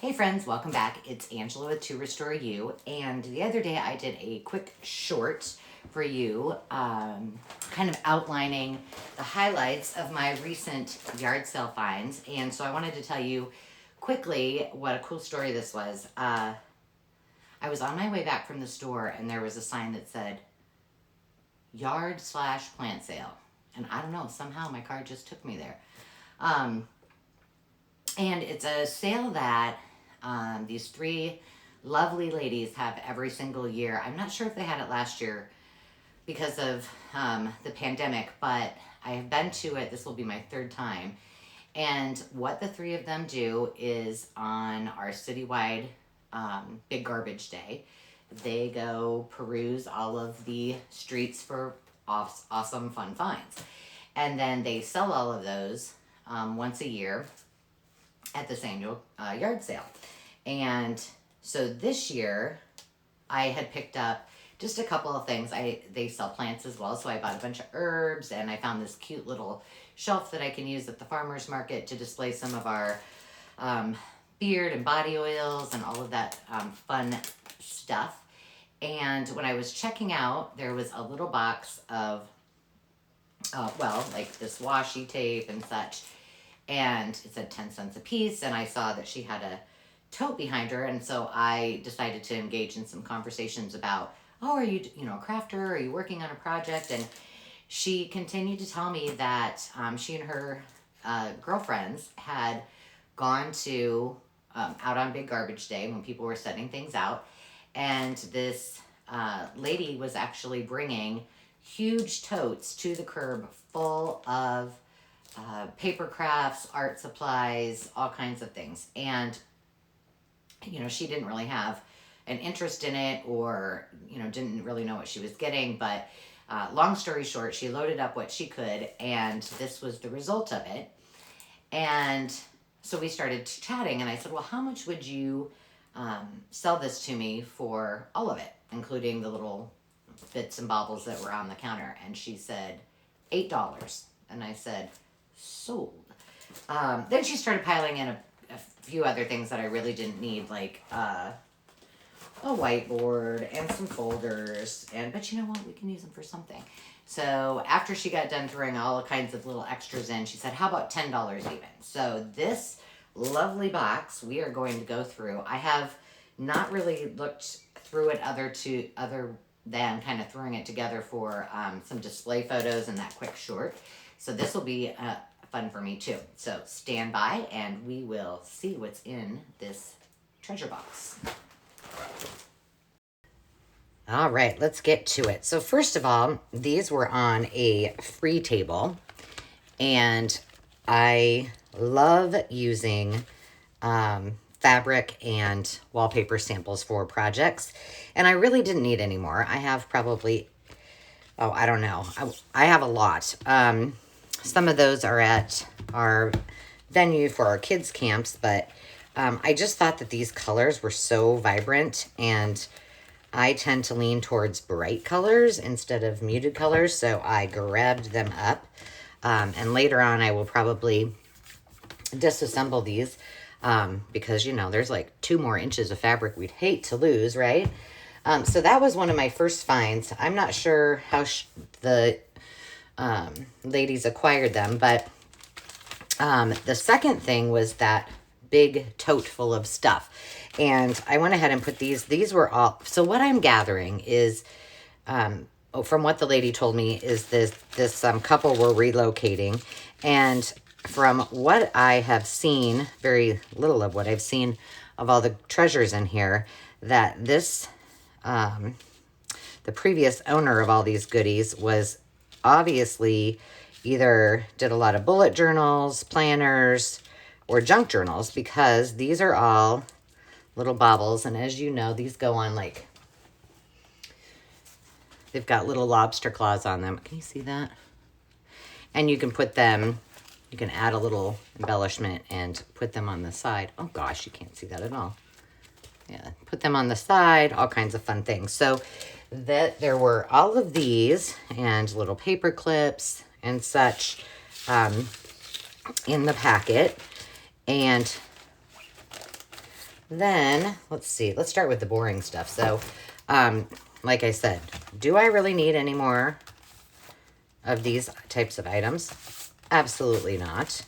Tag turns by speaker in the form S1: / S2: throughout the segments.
S1: Hey friends, welcome back. It's Angela with To Restore You. And the other day I did a quick short for you, kind of outlining the highlights of my recent yard sale finds. And so I wanted to tell you quickly what a cool story this was. I was on my way back from the store and there was a sign that said yard/plant sale. And I don't know, somehow my car just took me there. And it's a sale that these three lovely ladies have every single year. I'm not sure if they had it last year because of the pandemic, but I have been to it. This will be my third time. And what the three of them do is on our citywide big garbage day, they go peruse all of the streets for awesome fun finds. And then they sell all of those once a year at this annual yard sale. And so this year I had picked up just a couple of things. They sell plants as well, so I bought a bunch of herbs, and I found this cute little shelf that I can use at the farmer's market to display some of our beard and body oils and all of that fun stuff. And when I was checking out, there was a little box of like this washi tape and such, and it said 10 cents a piece, and I saw that she had a tote behind her, and so I decided to engage in some conversations about, oh, are you a crafter? Are you working on a project? And she continued to tell me that she and her girlfriends had gone to out on big garbage day when people were setting things out, and this lady was actually bringing huge totes to the curb full of paper crafts, art supplies, all kinds of things. And she didn't really have an interest in it, or didn't really know what she was getting, but long story short, she loaded up what she could, and this was the result of it. And so we started chatting, and I said, well, how much would you sell this to me for all of it, including the little bits and baubles that were on the counter? And she said $8. And I said, sold. Then she started piling in a few other things that I really didn't need, like a whiteboard and some folders, but you know what, we can use them for something. So after she got done throwing all kinds of little extras in, she said, how about $10 even? So this lovely box we are going to go through. I have not really looked through it other than kind of throwing it together for some display photos and that quick short. So this will be fun for me too. So stand by and we will see what's in this treasure box. All right, let's get to it. So first of all, these were on a free table, and I love using fabric and wallpaper samples for projects, and I really didn't need any more. I have probably, I don't know. I have a lot. Some of those are at our venue for our kids' camps, but I just thought that these colors were so vibrant, and I tend to lean towards bright colors instead of muted colors, so I grabbed them up. And later on, I will probably disassemble these because, there's like 2 more inches of fabric we'd hate to lose, right? So that was one of my first finds. I'm not sure how the ladies acquired them, but the second thing was that big tote full of stuff, and I went ahead and put these were all, so what I'm gathering is from what the lady told me is this couple were relocating, and from what I have seen, very little of what I've seen of all the treasures in here, that this the previous owner of all these goodies was obviously either did a lot of bullet journals, planners, or junk journals, because these are all little baubles. And as you know, these go on like, they've got little lobster claws on them. Can you see that? And you can put them, you can add a little embellishment and put them on the side. Oh gosh, you can't see that at all. Yeah, put them on the side, all kinds of fun things. So that there were all of these and little paper clips and such in the packet. And Then, let's see. Let's start with the boring stuff. So, like I said, do I really need any more of these types of items? Absolutely not.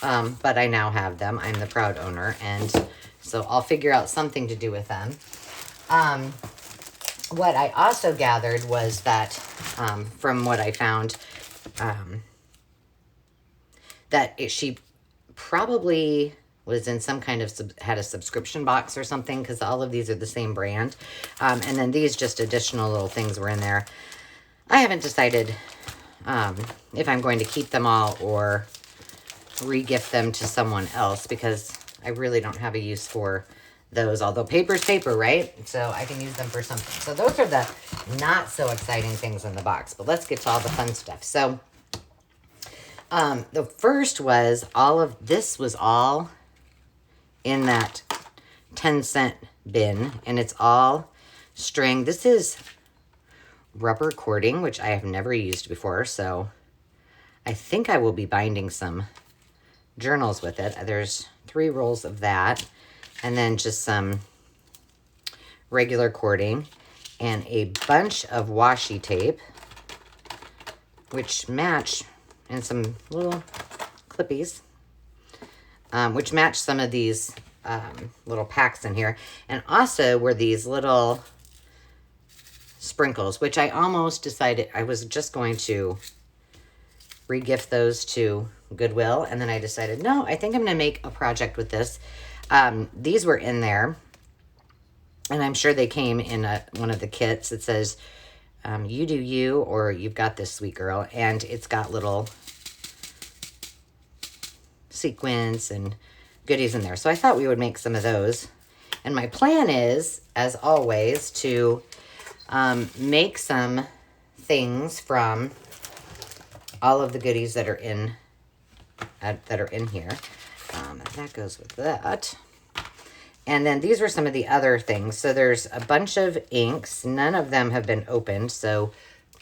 S1: But I now have them. I'm the proud owner, and so I'll figure out something to do with them. What I also gathered was that, from what I found, that she probably was in some kind of, had a subscription box or something, because all of these are the same brand. And then these just additional little things were in there. I haven't decided if I'm going to keep them all or re-gift them to someone else, because I really don't have a use for those, although paper's paper, right? So I can use them for something. So those are the not so exciting things in the box, but let's get to all the fun stuff. So the first was this was all in that 10-cent bin, and it's all string. This is rubber cording, which I have never used before, so I think I will be binding some journals with it. There's 3 rolls of that, and then just some regular cording and a bunch of washi tape, which match, and some little clippies, which match some of these little packs in here. And also were these little sprinkles, which I almost decided I was just going to re-gift those to Goodwill, and then I decided, no, I think I'm going to make a project with this. These were in there, and I'm sure they came in one of the kits. It says, you do you, or you've got this, sweet girl, and it's got little sequins and goodies in there. So I thought we would make some of those. And my plan is, as always, to make some things from all of the goodies that are in here. That goes with that. And then these were some of the other things. So there's a bunch of inks. None of them have been opened, so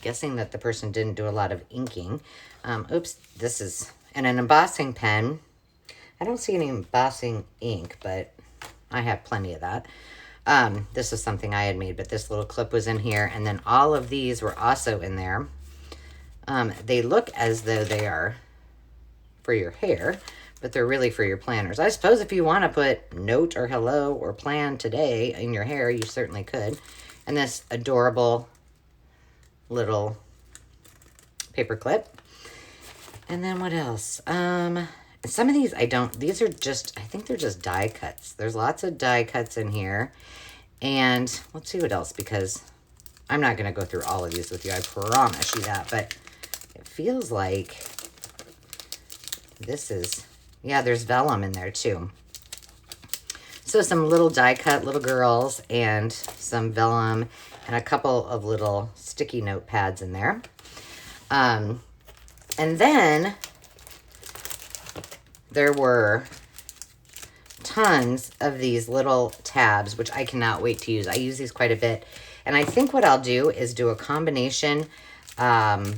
S1: guessing that the person didn't do a lot of inking. Oops, this is an embossing pen. I don't see any embossing ink, but I have plenty of that. This is something I had made, but this little clip was in here. And then all of these were also in there. They look as though they are for your hair, but they're really for your planners. I suppose if you want to put note or hello or plan today in your hair, you certainly could. And this adorable little paper clip. And then what else? Some of these these are just, I think they're just die cuts. There's lots of die cuts in here. And let's see what else, because I'm not going to go through all of these with you. I promise you that. But it feels like this is, yeah, there's vellum in there too. So some little die cut little girls and some vellum and a couple of little sticky note pads in there. And then there were tons of these little tabs, which I cannot wait to use. I use these quite a bit. And I think what I'll do is do a combination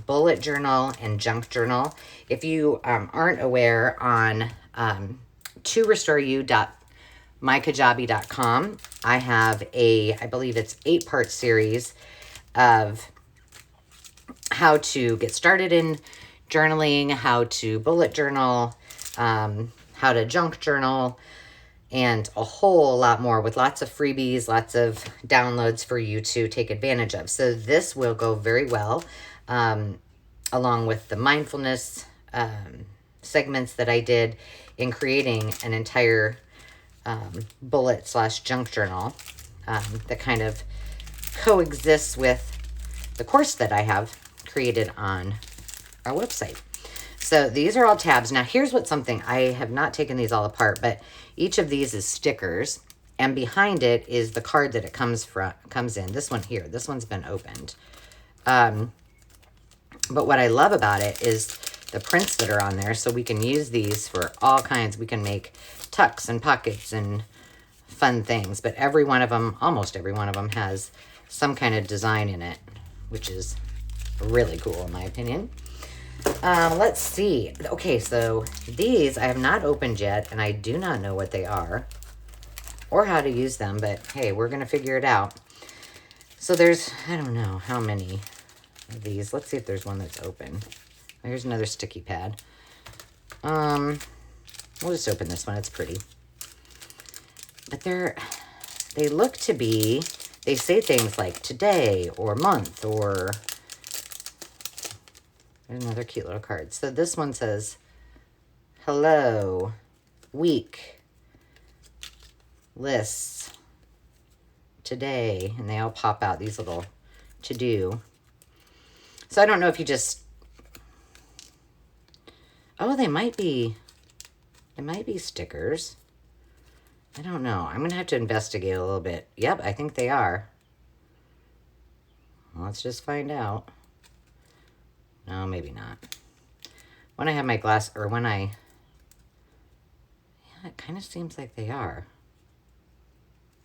S1: bullet journal and junk journal. If you aren't aware, on torestoreyou.mykajabi.com, I have I believe it's 8-part series of how to get started in journaling, how to bullet journal, how to junk journal, and a whole lot more, with lots of freebies, lots of downloads for you to take advantage of. So this will go very well along with the mindfulness segments that I did in creating an entire bullet/junk journal that kind of coexists with the course that I have created on our website. So these are all tabs. Now here's what's something, I have not taken these all apart, but each of these is stickers, and behind it is the card that it comes in. This one here, this one's been opened. But what I love about it is the prints that are on there, so we can use these for all kinds. We can make tucks and pockets and fun things, but every one of them, almost every one of them, has some kind of design in it, which is really cool in my opinion. Let's see. Okay, so these I have not opened yet, and I do not know what they are or how to use them, but hey, we're going to figure it out. So there's, I don't know how many of these. Let's see if there's one that's open. Here's another sticky pad. We'll just open this one. It's pretty. But they look to be, they say things like today or month or, there's another cute little card. So this one says, hello, week, lists, today, and they all pop out, these little to-do. So I don't know if you just, oh, they might be stickers. I don't know. I'm going to have to investigate a little bit. Yep, I think they are. Let's just find out. No, maybe not. When I have my glass, or when I, yeah, it kind of seems like they are.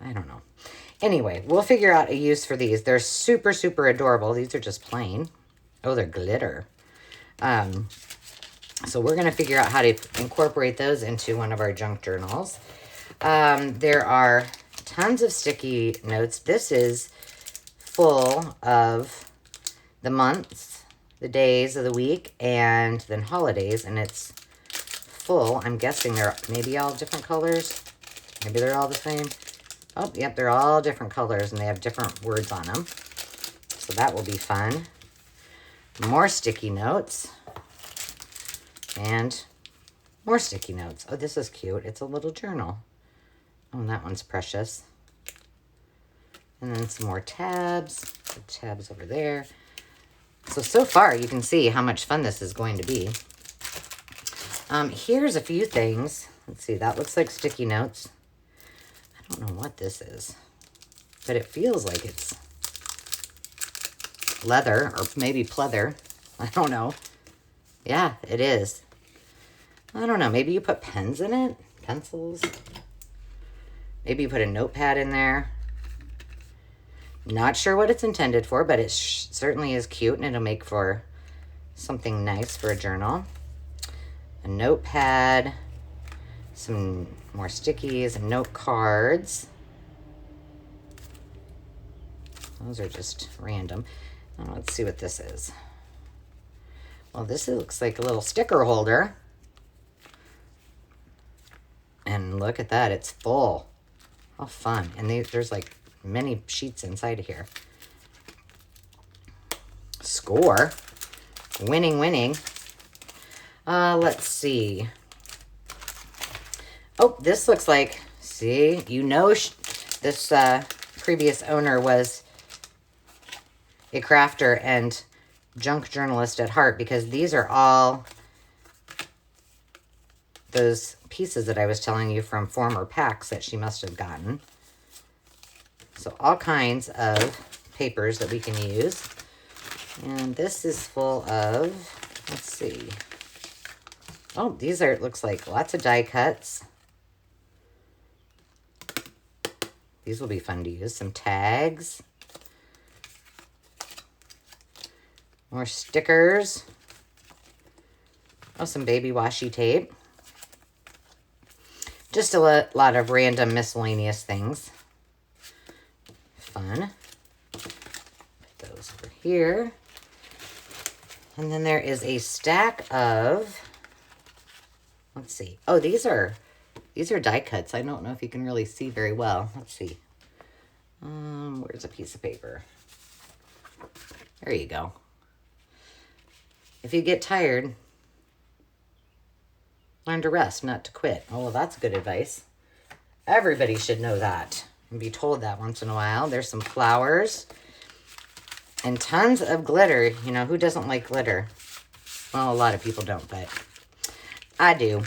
S1: I don't know. Anyway, we'll figure out a use for these. They're super, super adorable. These are just plain. Oh, they're glitter. So we're going to figure out how to incorporate those into one of our junk journals. There are tons of sticky notes. This is full of the months, the days of the week, and then holidays. And it's full. I'm guessing they're maybe all different colors. Maybe they're all the same. Oh, yep, they're all different colors, and they have different words on them. So that will be fun. More sticky notes. And more sticky notes. Oh, this is cute. It's a little journal. Oh, and that one's precious. And then some more tabs. The tabs over there. So far, you can see how much fun this is going to be. Here's a few things. Let's see. That looks like sticky notes. I don't know what this is, but it feels like it's leather or maybe pleather. I don't know. Yeah, it is. I don't know. Maybe you put pens in it? Pencils? Maybe you put a notepad in there. Not sure what it's intended for, but it certainly is cute, and it'll make for something nice for a journal. A notepad, some more stickies, and note cards. Those are just random. Oh, let's see what this is. Well, this looks like a little sticker holder. And look at that, it's full. How fun. And there's like many sheets inside of here. Score. Winning, winning. Let's see. Oh, this looks like, see, you know, this previous owner was a crafter and junk journalist at heart, because these are all those pieces that I was telling you from former packs that she must have gotten. So all kinds of papers that we can use. And this is full of, let's see. Oh, these are, it looks like lots of die cuts. These will be fun to use. Some tags. More stickers. Oh, some baby washi tape. Just a lot of random miscellaneous things. Fun. Put those over here. And then there is a stack of, let's see. Oh, these are die cuts. I don't know if you can really see very well. Let's see. Where's a piece of paper? There you go. If you get tired, learn to rest, not to quit. Oh, well, that's good advice. Everybody should know that and be told that once in a while. There's some flowers and tons of glitter. You know, who doesn't like glitter? Well, a lot of people don't, but I do.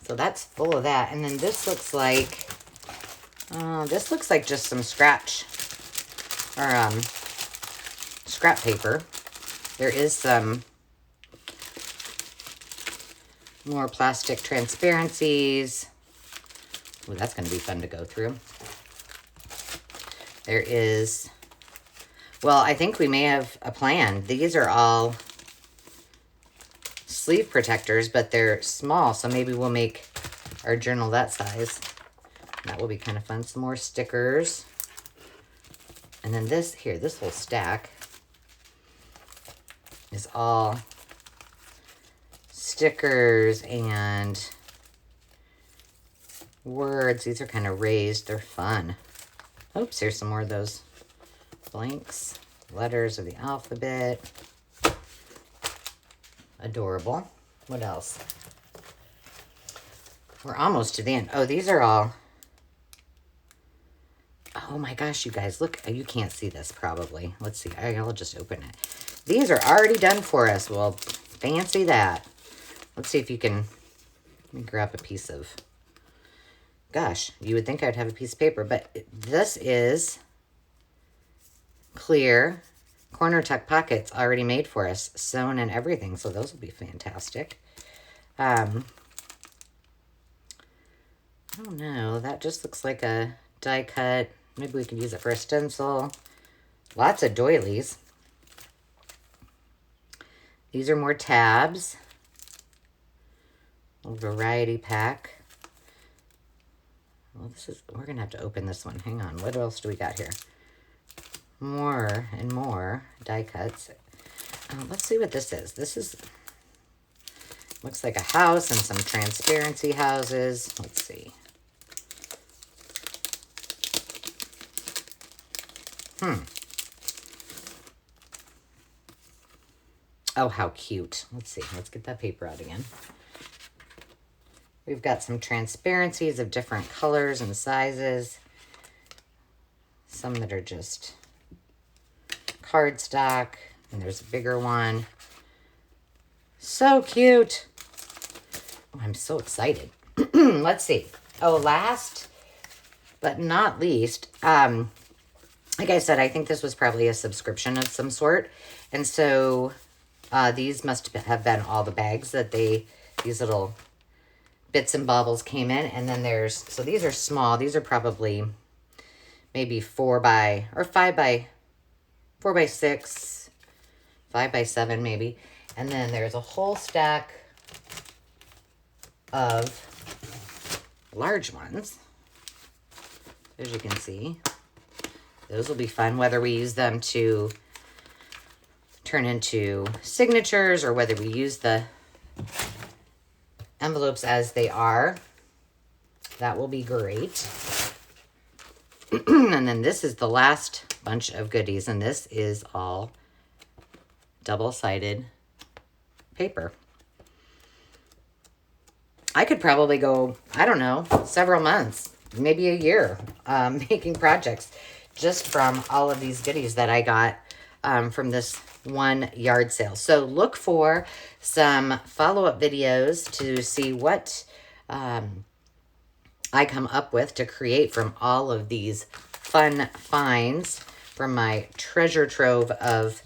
S1: So that's full of that. And then this looks like just some scrap paper. There is some more plastic transparencies. Oh, that's going to be fun to go through. There is, well, I think we may have a plan. These are all sleeve protectors, but they're small, so maybe we'll make our journal that size. That will be kind of fun. Some more stickers. And then this whole stack is all stickers and words. These are kind of raised. They're fun. Oops, here's some more of those blanks. Letters of the alphabet. Adorable. What else? We're almost to the end. Oh, these are all... Oh my gosh, you guys, look. You can't see this probably. Let's see. I'll just open it. These are already done for us. Well, fancy that. Let's see if you can... Let me grab a piece of... Gosh, you would think I'd have a piece of paper, but this is clear corner tuck pockets already made for us, sewn and everything, so those will be fantastic. I don't know, that just looks like a die cut. Maybe we could use it for a stencil. Lots of doilies. These are more tabs. A variety pack. Well, we're going to have to open this one. Hang on. What else do we got here? More and more die cuts. Let's see what this is. This looks like a house and some transparency houses. Let's see. Oh, how cute. Let's see. Let's get that paper out again. We've got some transparencies of different colors and sizes. Some that are just cardstock. And there's a bigger one. So cute. Oh, I'm so excited. Let's see. Oh, last but not least, like I said, I think this was probably a subscription of some sort. And so these must have been all the bags that these little bits and baubles came in. And then so these are small. These are probably maybe 4 by 5 by 6, 5 by 7 maybe. And then there's a whole stack of large ones, as you can see. Those will be fun, whether we use them to turn into signatures or whether we use the envelopes as they are. That will be great. And then this is the last bunch of goodies, and this is all double-sided paper. I could probably go, I don't know, several months, maybe a year, making projects just from all of these goodies that I got from this one yard sale. So look for some follow-up videos to see what I come up with to create from all of these fun finds from my treasure trove of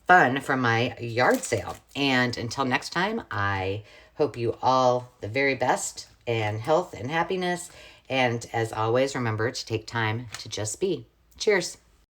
S1: fun from my yard sale. And until next time, I hope you all the very best and health and happiness. And as always, remember to take time to just be. Cheers.